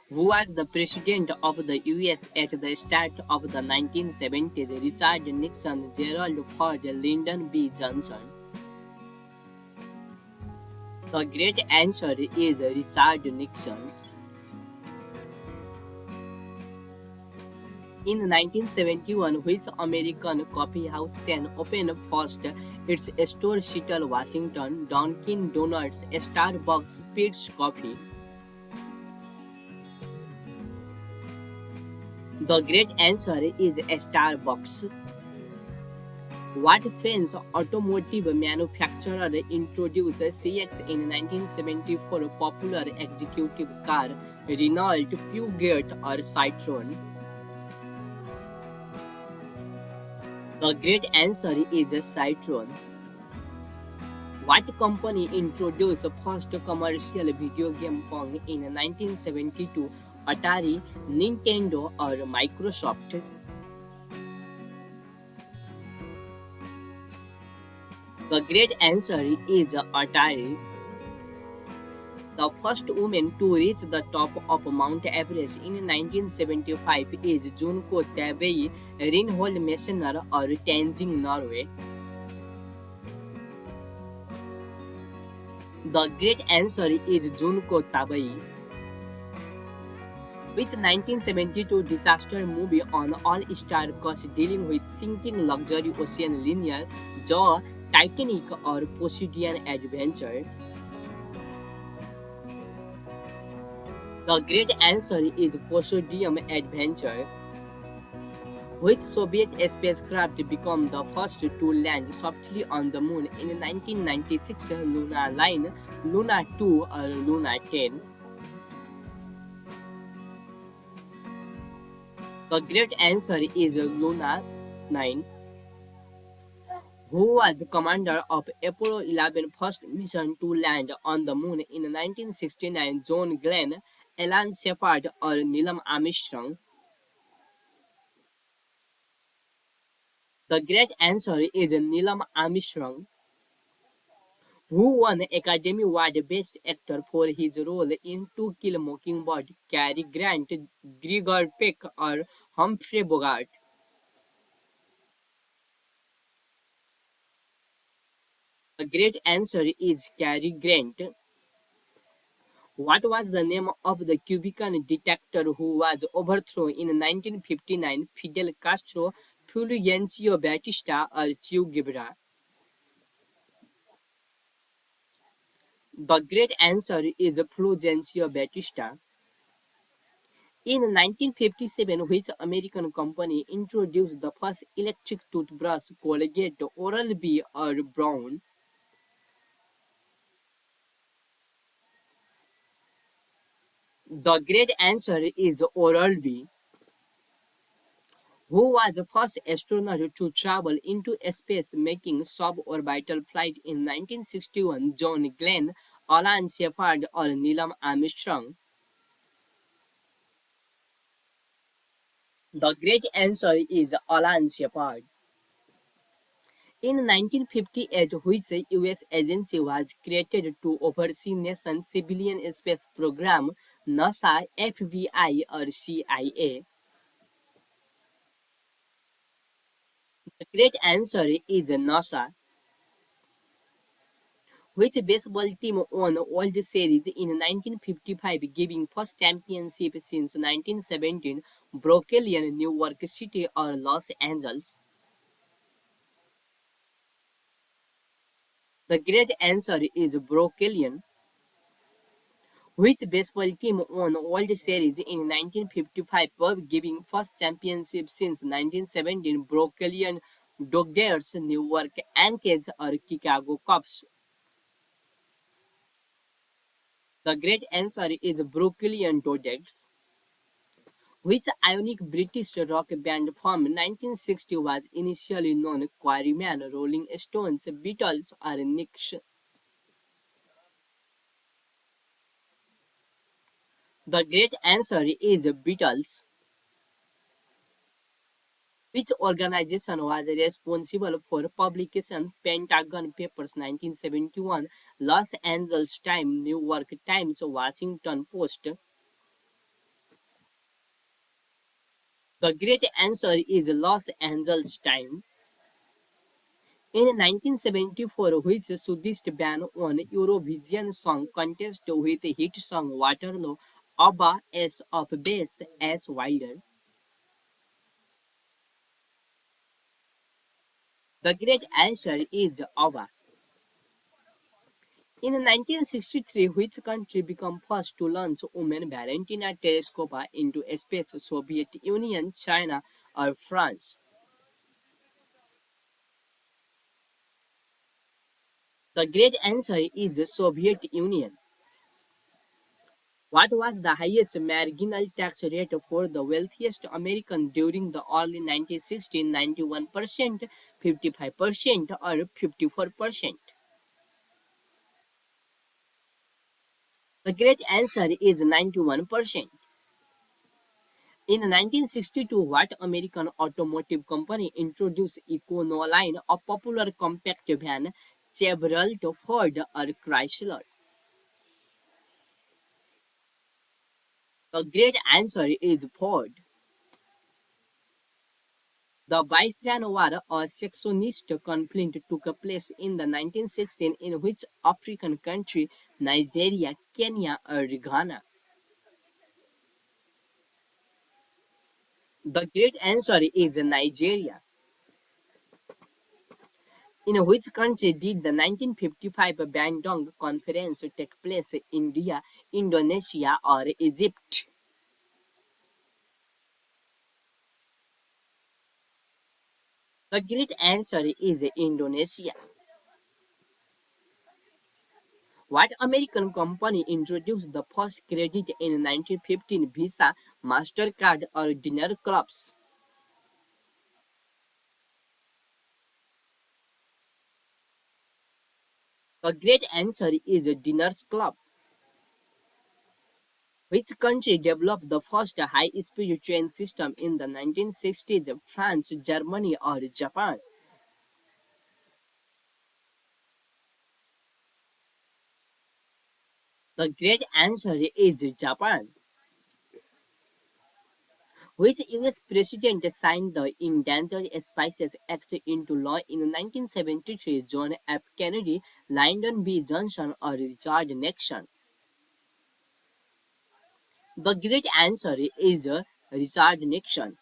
Who was the president of the US at the start of the 1970s? Richard Nixon, Gerald Ford, Lyndon B. Johnson. The great answer is Richard Nixon. In 1971, which American coffee house chain opened first its store Seattle, Washington? Dunkin' Donuts, Starbucks, Peet's Coffee. The great answer is Starbucks. What French automotive manufacturer introduced CX in 1974? Popular executive car, Renault, Peugeot, or Citroën? The great answer is Citroën. What company introduced first commercial video game Pong in 1972? Atari, Nintendo, or Microsoft? The great answer is Atari. The first woman to reach the top of Mount Everest in 1975 is Junko Tabei, Reinhold Messner, or Tenzing Norway. The great answer is Junko Tabei. Which 1972 disaster movie on all-star cast dealing with sinking luxury ocean liner, Jaw, Titanic, or Poseidon Adventure? The great answer is Poseidon Adventure. Which Soviet spacecraft became the first to land softly on the moon in 1996? Luna 9, Luna 2, or Luna 10? The great answer is Luna 9. Who was commander of Apollo 11 first mission to land on the moon in 1969? John Glenn, Alan Shepard, or Neil Armstrong? The great answer is Neil Armstrong. Who won Academy Award Best Actor for his role in To Kill a Mockingbird? Cary Grant, Gregor Peck, or Humphrey Bogart? The great answer is Cary Grant. What was the name of the Cuban dictator who was overthrown in 1959? Fidel Castro, Fulgencio Batista, or Che Guevara? The great answer is Fulgencio Batista. In 1957, which American company introduced the first electric toothbrush? Colgate, Oral-B, or Braun? The great answer is Oral-B. Who was the first astronaut to travel into space making suborbital flight in 1961? John Glenn, Alan Shepard, or Neil Armstrong? The great answer is Alan Shepard. In 1958, which US agency was created to oversee nation's civilian space program? NASA, FBI, or CIA? The great answer is NASA. Which baseball team won World Series in 1955, giving first championship since 1917? Brooklyn, New York City, or Los Angeles? The great answer is Brooklyn. Which baseball team won World Series in 1955, giving first championship since 1917? Brooklyn Dodgers, New York Yankees, or Chicago Cubs? The great answer is Brooklyn Dodgers. Which iconic British rock band from 1960 was initially known? Quarrymen, Rolling Stones, Beatles, or Nix? The great answer is Beatles. Which organization was responsible for publication Pentagon Papers 1971? Los Angeles Times, New York Times, Washington Post? The great answer is Los Angeles time. In 1974, which Swedish band won Eurovision Song Contest with hit song Waterloo, ABBA, Ace of Base, as Wilder. The great answer is ABBA. In 1963, which country became first to launch woman Valentina Tereshkova into space? Soviet Union, China, or France? The great answer is Soviet Union. What was the highest marginal tax rate for the wealthiest American during the early 1960s? 91%, 55%, or 54%? The great answer is 91%. In 1962, what American automotive company introduced Econoline, a popular compact van? Chevrolet, Ford, or Chrysler? The great answer is Ford. The Biafran War, a secessionist conflict, took place in the 1916 in which African country? Nigeria, Kenya, or Ghana? The great answer is Nigeria. In which country did the 1955 Bandung Conference take place? India, Indonesia, or Egypt? The great answer is Indonesia. What American company introduced the first credit in 1915? Visa, MasterCard, or Dinner Clubs? The great answer is Diners Club. Which country developed the first high-speed train system in the 1960s? France, Germany, or Japan? The great answer is Japan. Which US president signed the Endangered Species Act into law in 1973? John F. Kennedy, Lyndon B. Johnson, or Richard Nixon? The great answer is Richard Nixon.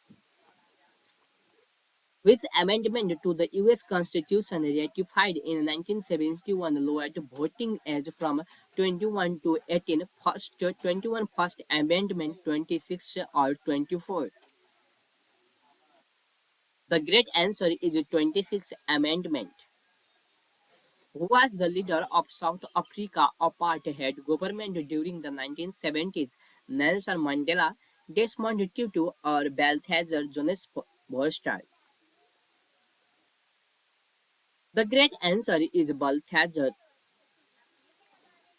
Which amendment to the US Constitution ratified in 1971 lowered voting age from 21 to 18? First, 21 First Amendment, 26, or 24? The great answer is 26 Amendment. Who was the leader of South Africa apartheid government during the 1970s? Nelson Mandela, Desmond Tutu, or Balthazar Jonas Verster? The great answer is Balthazar.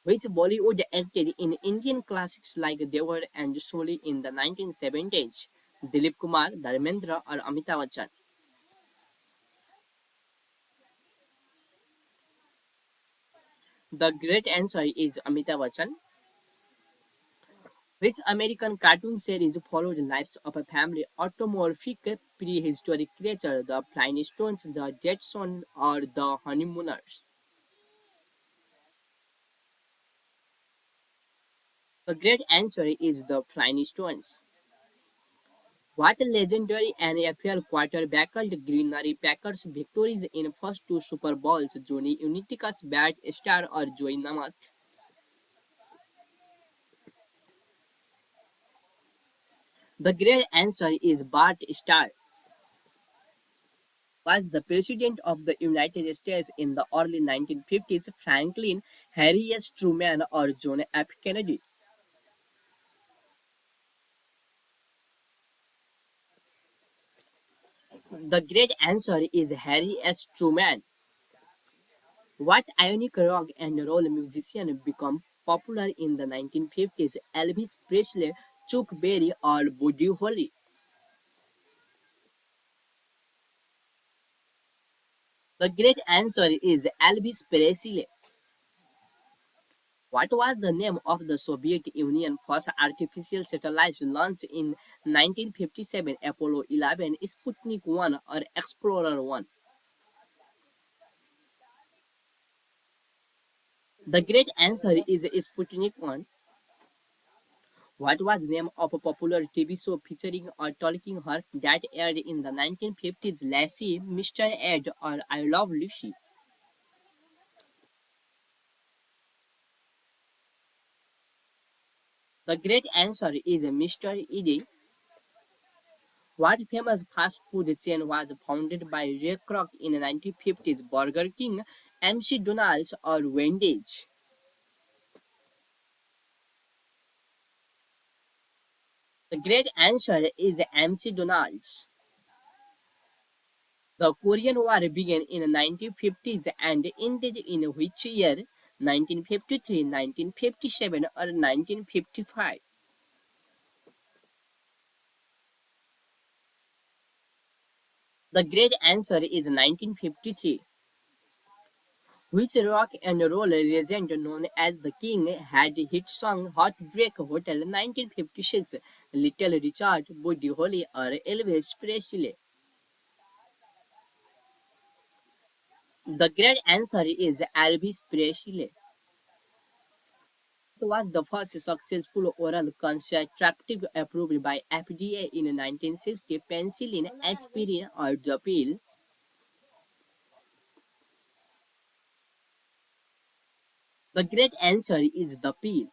Which Bollywood acted in Indian classics like Devar and Soli in the 1970s? Dilip Kumar, Dharmendra, or Amitabh Bachchan? The great answer is Amitabh Bachchan. Which American cartoon series followed the lives of a family automorphic prehistoric creature? The Flintstones, the Jetsons, or the Honeymooners? The great answer is the Flintstones. What legendary NFL quarterback called Green Bay Packers victories in first two Super Bowls? Johnny Unitas, Bart Starr, or Joey Namath? The great answer is Bart Starr. Was the president of the United States in the early 1950s? Franklin, Harry S. Truman, or John F. Kennedy? The great answer is Harry S. Truman. What ionic rock and roll musician became popular in the 1950s? Elvis Presley, Chuck Berry, or Buddy Holly? The great answer is Elvis Presley. What was the name of the Soviet Union first artificial satellite launched in 1957? Apollo 11, Sputnik 1, or Explorer 1? The great answer is Sputnik 1. What was the name of a popular TV show featuring a talking horse that aired in the 1950s? Lassie, Mr. Ed, or I Love Lucy? The great answer is Mr. Ed. What famous fast food chain was founded by Ray Kroc in the 1950s? Burger King, MC Donald's, or Wendy's? The great answer is MC Donald's. The Korean War began in the 1950s and ended in which year? 1953, 1957, or 1955? The great answer is 1953. Which rock and roll legend known as the King had hit song Heartbreak Hotel 1956? Little Richard, Buddy Holly, or Elvis Presley? The great answer is Elvis Presley. It was the first successful oral contraceptive approved by FDA in 1960. Penicillin, aspirin, or the pill? The great answer is the pill.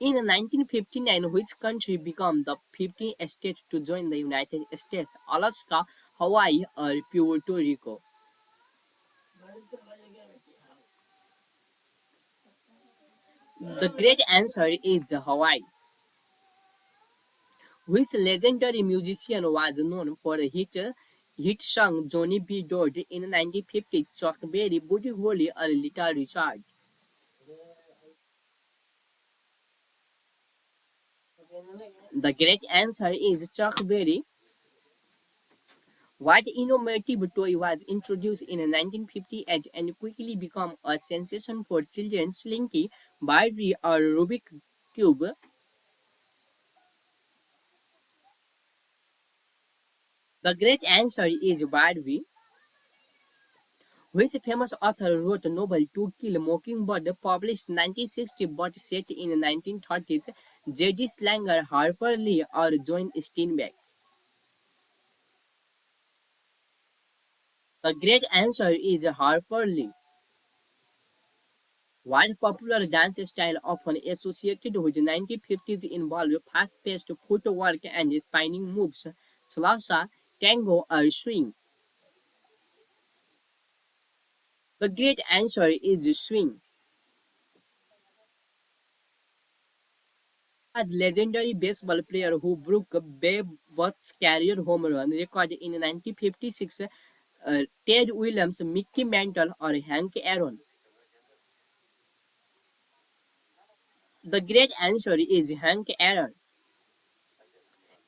In 1959, which country became the 15th state to join the United States? Alaska, Hawaii, or Puerto Rico? The great answer is Hawaii. Which legendary musician was known for a hit song Johnny B. Dodd in 1950s? Chuck Berry, Buddy Holly, or Little Richard? The great answer is Chuck Berry. What innovative toy was introduced in 1958 and quickly became a sensation for children? Slinky, Barbie, or Rubik Cube? The great answer is Barbie. Which famous author wrote a novel To Kill a Mockingbird published 1960 but set in 1930s? J.D. Salinger, Harper Lee, or John Steinbeck? The great answer is Harper Lee. What popular dance style often associated with the 1950s involved fast-paced footwork and spinning moves? Salsa, tango, or swing? The great answer is swing. As legendary baseball player who broke Babe Ruth's career home run record in 1956, Ted Williams, Mickey Mantle, or Hank Aaron? The great answer is Hank Aaron.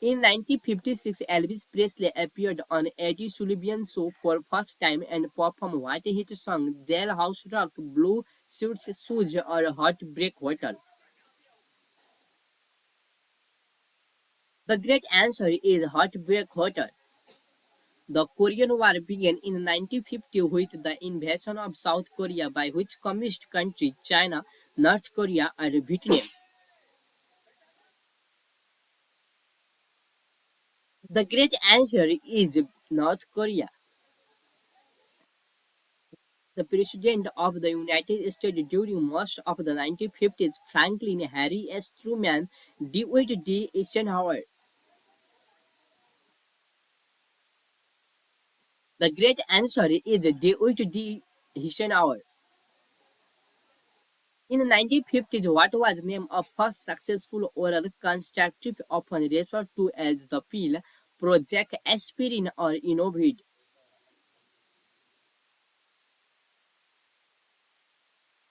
In 1956, Elvis Presley appeared on Eddie Sullivan's show for first time and performed what hit song? Jailhouse Rock, Blue Suits Shoes, or Heartbreak Hotel? The great answer is Heartbreak Hotel. The Korean War began in 1950 with the invasion of South Korea by which communist country? China, North Korea, or Vietnam? The great answer is North Korea. The President of the United States during most of the 1950s, Franklin Harry S. Truman, DeWitt D. Eisenhower? The great answer is DeWitt D. Eisenhower. In the 1950s, what was the name of first successful oral contraceptive often referred to as the pill? Project Aspirin, or Innovid?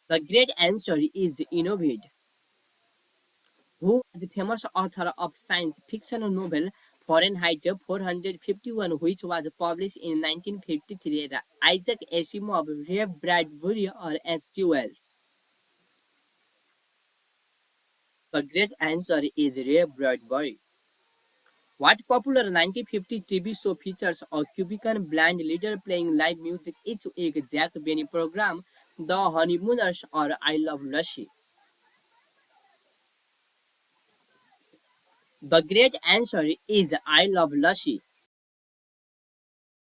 The great answer is Innovid. Who was the famous author of science fiction novel Fahrenheit 451, which was published in 1953? Isaac Asimov, Ray Bradbury, or H.G. Wells? The great answer is Ray Bradbury. What popular 1950 TV show features a Cuban band leader playing live music each week? Jack Benny program, The Honeymooners, or I Love Lucy? The great answer is I Love Lucy.